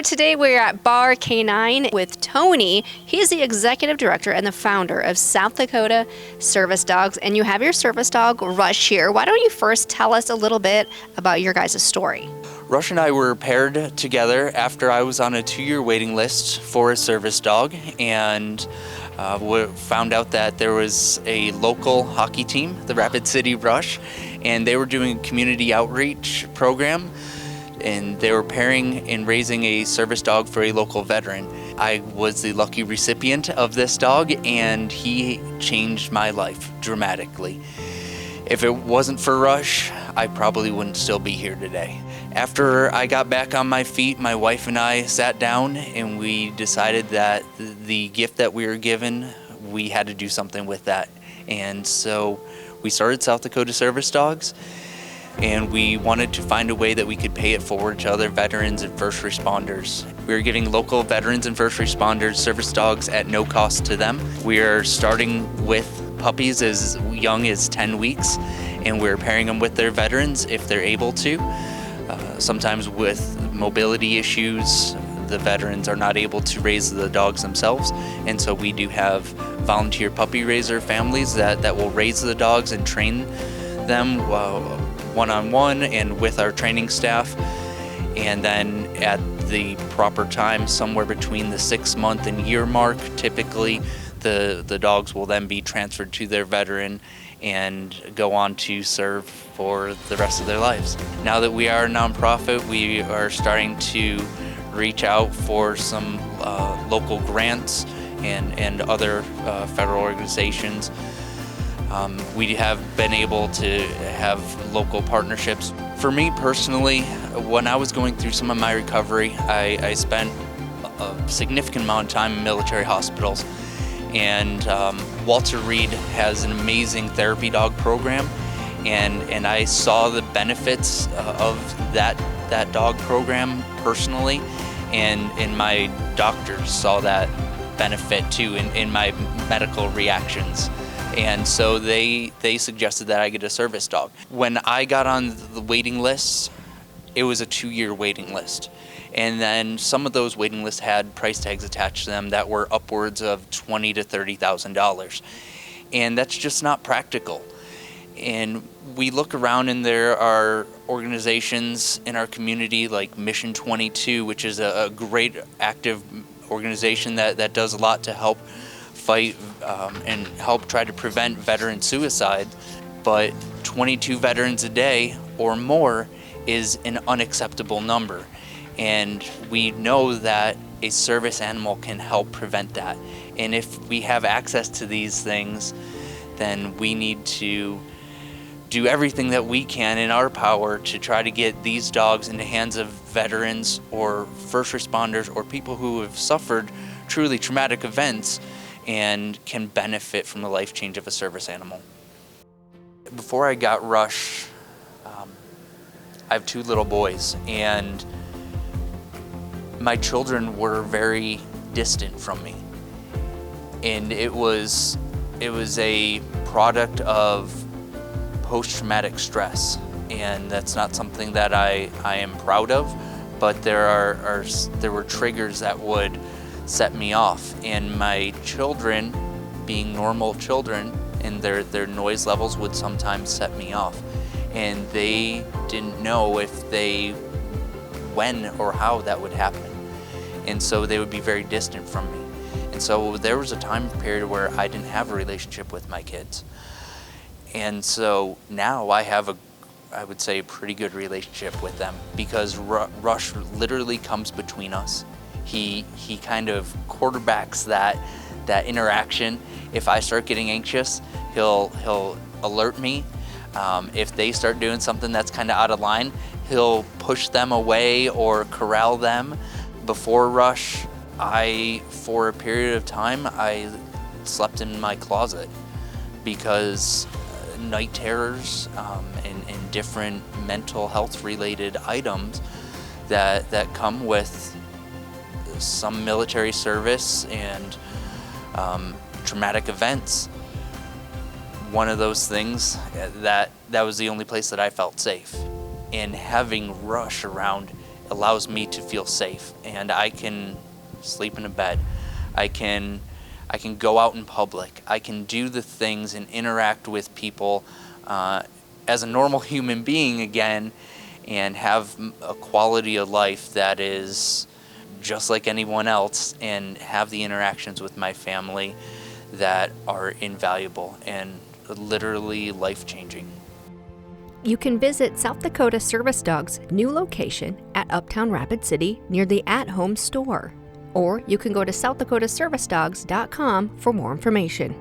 So today we're at Bar K9 with Tony. He's the executive director and the founder of South Dakota Service Dogs, and you have your service dog, Rush, here. Why don't you first tell us a little bit about your guys' story? Rush and I were paired together after I was on a 2-year waiting list for a service dog, and found out that there was a local hockey team, the Rapid City Rush, and they were doing a community outreach program, and they were pairing and raising a service dog for a local veteran. I was the lucky recipient of this dog, and he changed my life dramatically. If it wasn't for Rush, I probably wouldn't still be here today. After I got back on my feet, my wife and I sat down and we decided that the gift that we were given, we had to do something with that. And so we started South Dakota Service Dogs, and we wanted to find a way that we could pay it forward to other veterans and first responders. We are giving local veterans and first responders service dogs at no cost to them. We are starting with puppies as young as 10 weeks, and we're pairing them with their veterans if they're able to. Sometimes with mobility issues, the veterans are not able to raise the dogs themselves, and so we do have volunteer puppy raiser families that will raise the dogs and train them one-on-one and with our training staff. And then at the proper time, somewhere between the 6-month and year mark, typically the dogs will then be transferred to their veteran and go on to serve for the rest of their lives. Now that we are a nonprofit, we are starting to reach out for some local grants and other federal organizations. We have been able to have local partnerships. For me personally, when I was going through some of my recovery, I spent a significant amount of time in military hospitals. And Walter Reed has an amazing therapy dog program, and I saw the benefits of that dog program personally, and my doctors saw that benefit too in my medical reactions. And so they suggested that I get a service dog. When I got on the waiting list, it was a 2-year waiting list. And then some of those waiting lists had price tags attached to them that were upwards of $20,000 to $30,000. And that's just not practical. And we look around and there are organizations in our community like Mission 22, which is a great active organization that does a lot to help fight and help try to prevent veteran suicide. But 22 veterans a day or more is an unacceptable number. And we know that a service animal can help prevent that. And if we have access to these things, then we need to do everything that we can in our power to try to get these dogs in the hands of veterans or first responders or people who have suffered truly traumatic events and can benefit from the life change of a service animal. Before I got Rush, I have 2 little boys, and my children were very distant from me, and it was a product of post-traumatic stress, and that's not something that I am proud of, but there were triggers that would set me off, and my children, being normal children, and their noise levels would sometimes set me off, and they didn't know when or how that would happen. And so they would be very distant from me. And so there was a time period where I didn't have a relationship with my kids. And so now I have I would say, a pretty good relationship with them, because Rush literally comes between us. He kind of quarterbacks that interaction. If I start getting anxious, he'll alert me. If they start doing something that's kind of out of line, he'll push them away or corral them. Before Rush, for a period of time, I slept in my closet because night terrors and different mental health related items that come with some military service and traumatic events. One of those things that was the only place that I felt safe. And having Rush around allows me to feel safe, and I can sleep in a bed. I can go out in public. I can do the things and interact with people as a normal human being again, and have a quality of life that is just like anyone else, and have the interactions with my family that are invaluable and literally life-changing. You can visit South Dakota Service Dog's new location at Uptown Rapid City near the At Home store. Or you can go to southdakota servicedogs.com for more information.